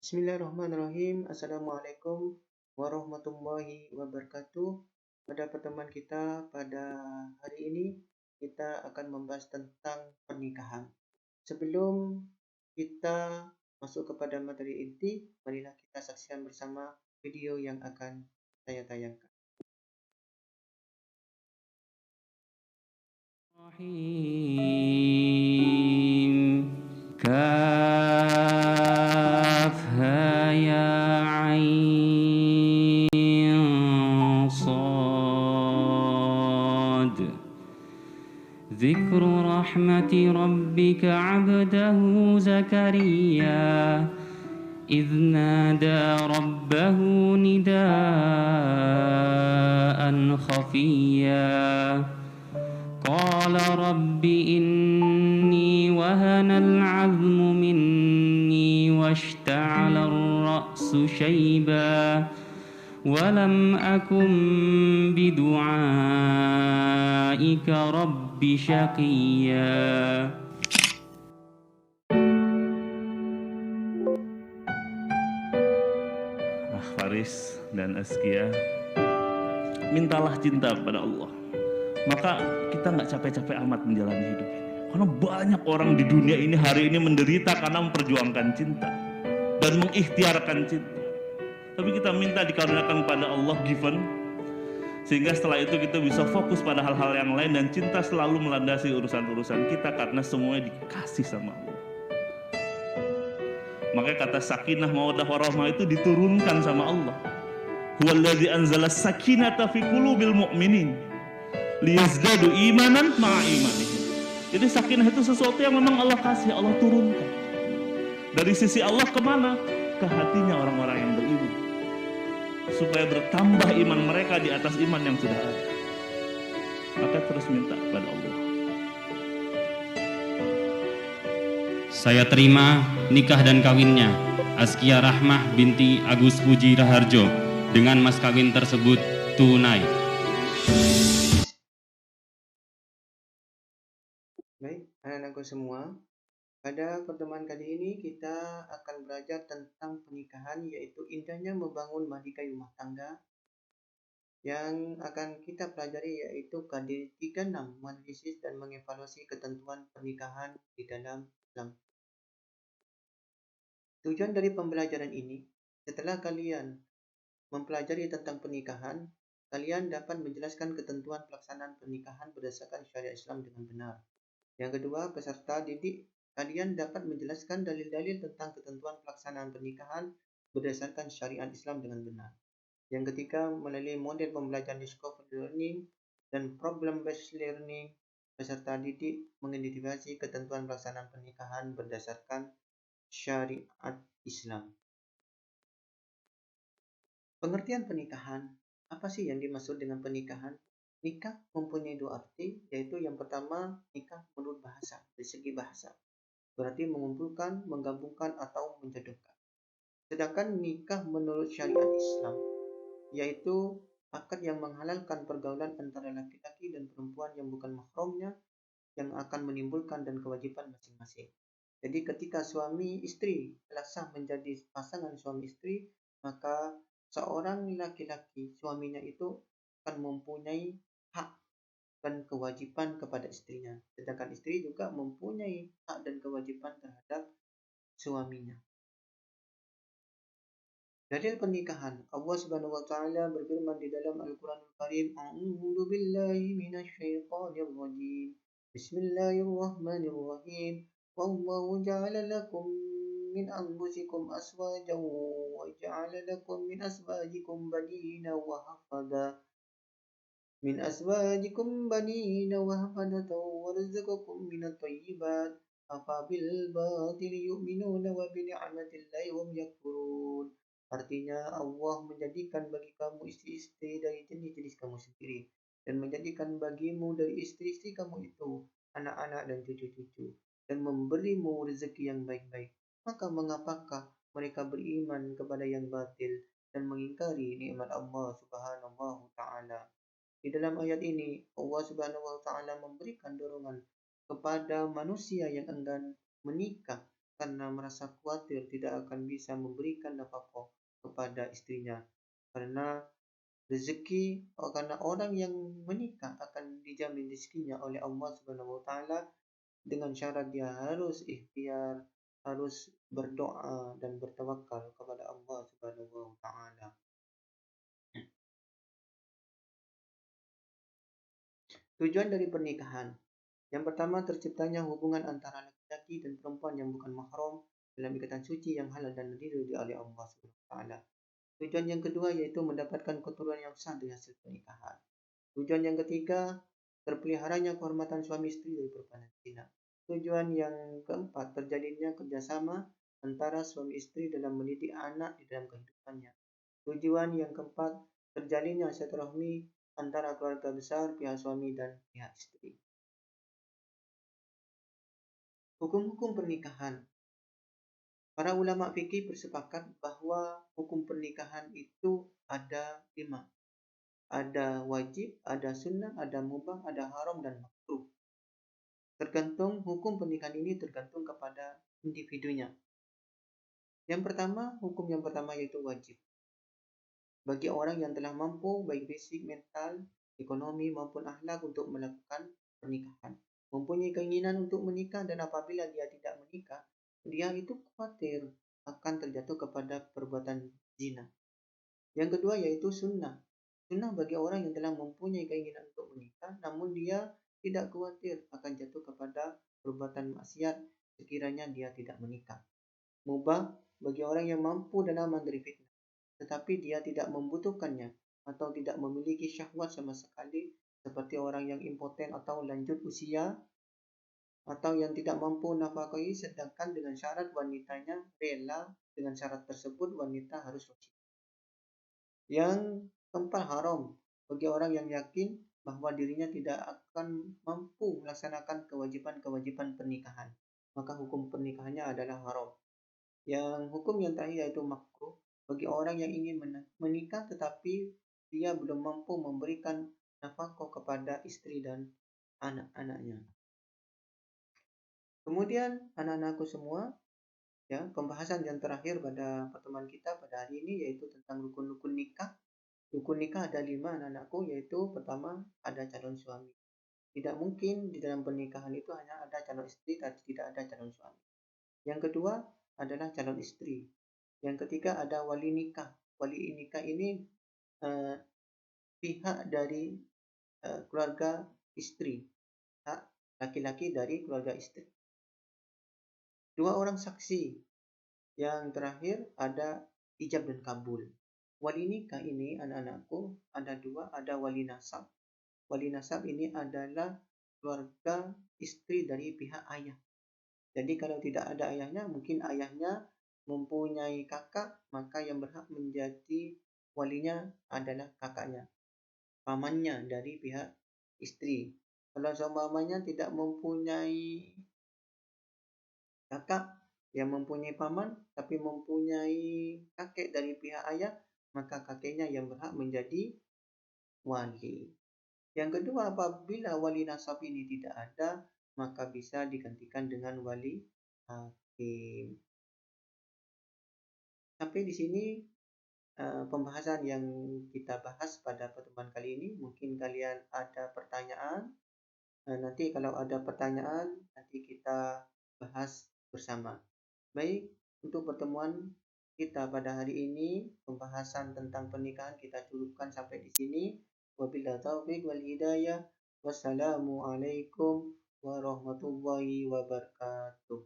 Bismillahirrahmanirrahim. Assalamualaikum warahmatullahi wabarakatuh. Pada pertemuan kita pada hari ini, kita akan membahas tentang pernikahan. Sebelum kita masuk kepada materi inti, marilah kita saksikan bersama video yang akan saya tayangkan. كافها يا عين صاد ذكر رحمة ربك عبده زكريا إذ نادى ربه نداء خفيا قال رب إني وهن العظم مني واشتعل الرأس شيبا ولم أكن بدعائك رب شقيا. Faris dan Askia, mintalah cinta kepada Allah, maka kita nggak capek-capek amat menjalani hidup ini. Karena banyak orang di dunia ini hari ini menderita karena memperjuangkan cinta dan mengikhtiarkan cinta. Tapi kita minta dikaruniakan kepada Allah given, sehingga setelah itu kita bisa fokus pada hal-hal yang lain dan cinta selalu melandasi urusan-urusan kita karena semuanya dikasih sama Allah. Makanya kata sakinah mawaddah warahmah itu diturunkan sama Allah. Huwallazi anzala sakinata fi qulubil mu'minin liyazdadu imanan ma'a imanihim. Jadi sakinah itu sesuatu yang memang Allah kasih, Allah turunkan. Dari sisi Allah kemana? Ke hatinya orang-orang yang beriman, supaya bertambah iman mereka di atas iman yang sudah ada. Maka terus minta kepada Allah. Saya terima nikah dan kawinnya Askia Rahmah binti Agus Puji Raharjo dengan mas kawin tersebut tunai. Baik, anak-anakku semua, pada pertemuan kali ini kita akan belajar tentang pernikahan, yaitu indahnya membangun mahligai rumah tangga. Yang akan kita pelajari yaitu KD 36, menganalisis dan mengevaluasi ketentuan pernikahan di dalam Islam. Tujuan dari pembelajaran ini, setelah kalian mempelajari tentang pernikahan, kalian dapat menjelaskan ketentuan pelaksanaan pernikahan berdasarkan syariat Islam dengan benar. Yang kedua, peserta didik kalian dapat menjelaskan dalil-dalil tentang ketentuan pelaksanaan pernikahan berdasarkan syariat Islam dengan benar. Yang ketiga, melalui model pembelajaran discovery learning dan problem based learning, peserta didik mengidentifikasi ketentuan pelaksanaan pernikahan berdasarkan syariat Islam. Pengertian pernikahan, apa sih yang dimaksud dengan pernikahan? Nikah mempunyai dua arti, yaitu yang pertama, nikah menurut bahasa, dari segi bahasa, berarti mengumpulkan, menggabungkan, atau menjodohkan. Sedangkan nikah menurut syariat Islam, yaitu akad yang menghalalkan pergaulan antara laki-laki dan perempuan yang bukan mahramnya, yang akan menimbulkan dan kewajiban masing-masing. Jadi ketika suami istri telah sah menjadi pasangan suami istri, maka seorang laki-laki, suaminya itu akan mempunyai hak dan kewajiban kepada istrinya, sedangkan istri juga mempunyai hak dan kewajiban terhadap suaminya. Dalil pernikahan, Allah Subhanahu wa taala berfirman di dalam Al-Qur'anul Karim, A'udzu billahi minasyaitonir rajim. Bismillahirrahmanirrahim. Wallahu ja'ala lakum min anfusikum azwajan wa ja'ala lakum min azwajikum banina wa hafada. Min azwajikum banina wa hafadatan wa razaqakum minat thayyibat. Afa bil batil yu'minuna wa bi ni'matillahi hum yakfurun. Artinya Allah menjadikan bagi kamu istri-istri dari jenis-jenis kamu sendiri, dan menjadikan bagimu dari istri-istri kamu itu anak-anak dan cucu-cucu, dan memberimu rezeki yang baik-baik. Maka mengapakah mereka beriman kepada yang batil dan mengingkari nikmat Allah Subhanahu wa taala? Di dalam ayat ini Allah Subhanahu wa taala memberikan dorongan kepada manusia yang enggan menikah karena merasa khawatir tidak akan bisa memberikan nafkah kepada istrinya. Karena orang yang menikah akan dijamin rezekinya oleh Allah Subhanahu wa taala dengan syarat dia harus ikhtiar, harus berdoa dan bertawakal kepada Allah Subhanahu wa taala. Tujuan dari pernikahan. Yang pertama, terciptanya hubungan antara laki-laki dan perempuan yang bukan mahram dalam ikatan suci yang halal dan diridhoi oleh Allah Subhanahu wa taala. Tujuan yang kedua yaitu mendapatkan keturunan yang sah dari hasil pernikahan. Tujuan yang ketiga, terpeliharanya kehormatan suami istri dari perbuatan zina. Tujuan yang keempat, terjalinnya kerjasama antara suami istri dalam mendidik anak di dalam kehidupannya. Tujuan yang keempat, terjalinnya silaturahmi antara keluarga besar pihak suami dan pihak istri. Hukum-hukum pernikahan. Para ulama fikih bersepakat bahwa hukum pernikahan itu ada 5. Ada wajib, ada sunnah, ada mubah, ada haram, dan makruh. Tergantung hukum pernikahan ini tergantung kepada individunya. Hukum yang pertama yaitu wajib. Bagi orang yang telah mampu baik fisik, mental, ekonomi maupun akhlak untuk melakukan pernikahan. Mempunyai keinginan untuk menikah dan apabila dia tidak menikah, dia itu khawatir akan terjatuh kepada perbuatan zina. Yang kedua yaitu sunnah. Sunnah bagi orang yang telah mempunyai keinginan untuk menikah, namun dia tidak khawatir akan jatuh kepada perbuatan maksiat sekiranya dia tidak menikah. Mubah bagi orang yang mampu dan aman dari fitnah, tetapi dia tidak membutuhkannya atau tidak memiliki syahwat sama sekali, seperti orang yang impoten atau lanjut usia, atau yang tidak mampu nafkahi sedangkan dengan syarat wanitanya rela. Dengan syarat tersebut wanita harus wajib. Yang keempat, haram bagi orang yang yakin bahwa dirinya tidak akan mampu melaksanakan kewajiban-kewajiban pernikahan, maka hukum pernikahannya adalah haram. Yang hukum yang terakhir yaitu makruh bagi orang yang ingin menikah tetapi dia belum mampu memberikan nafkah kepada istri dan anak-anaknya. Kemudian anak-anakku semua, pembahasan yang terakhir pada pertemuan kita pada hari ini yaitu tentang rukun-rukun nikah. Rukun nikah ada 5 anak-anakku, yaitu pertama ada calon suami. Tidak mungkin di dalam pernikahan itu hanya ada calon istri tapi tidak ada calon suami. Yang kedua adalah calon istri. Yang ketiga ada wali nikah. Wali nikah ini pihak dari keluarga istri, laki-laki dari keluarga istri. 2 orang saksi. Yang terakhir ada ijab dan kabul. Wali nikah ini anak-anakku ada 2, ada wali nasab. Wali nasab ini adalah keluarga istri dari pihak ayah. Jadi kalau tidak ada ayahnya, mungkin ayahnya mempunyai kakak, maka yang berhak menjadi walinya adalah kakaknya, pamannya dari pihak istri. Kalau seumpamanya tidak mempunyai kakak yang mempunyai paman, tapi mempunyai kakek dari pihak ayah, maka kakeknya yang berhak menjadi wali. Yang kedua, apabila wali nasab ini tidak ada, maka bisa digantikan dengan wali hakim. Sampai di sini pembahasan yang kita bahas pada pertemuan kali ini. Mungkin kalian ada pertanyaan. Nanti kalau ada pertanyaan, nanti kita bahas bersama. Baik, untuk pertemuan kita pada hari ini, pembahasan tentang pernikahan kita cukupkan sampai di sini. Wabillahi taufiq wal hidayah. Wassalamualaikum warahmatullahi wabarakatuh.